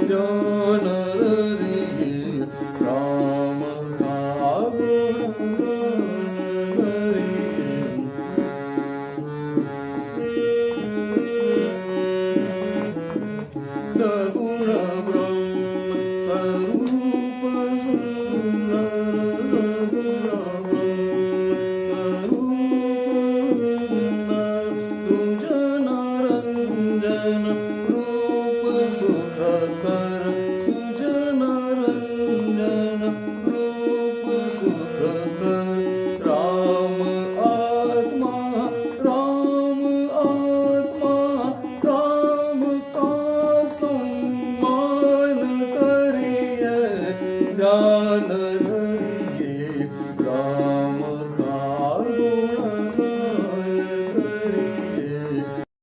ध्यान धरिये राम नाम धरिये सगुण ब्रह्म स्वरूप सुंदर सगुण ब्रह्म स्वरूप सुंदर तुझ नारंजन रूप सुखकर तुझ नारंजन रूप सुखकर राम आत्मा राम आत्मा राम का सम्मान करिए ध्यान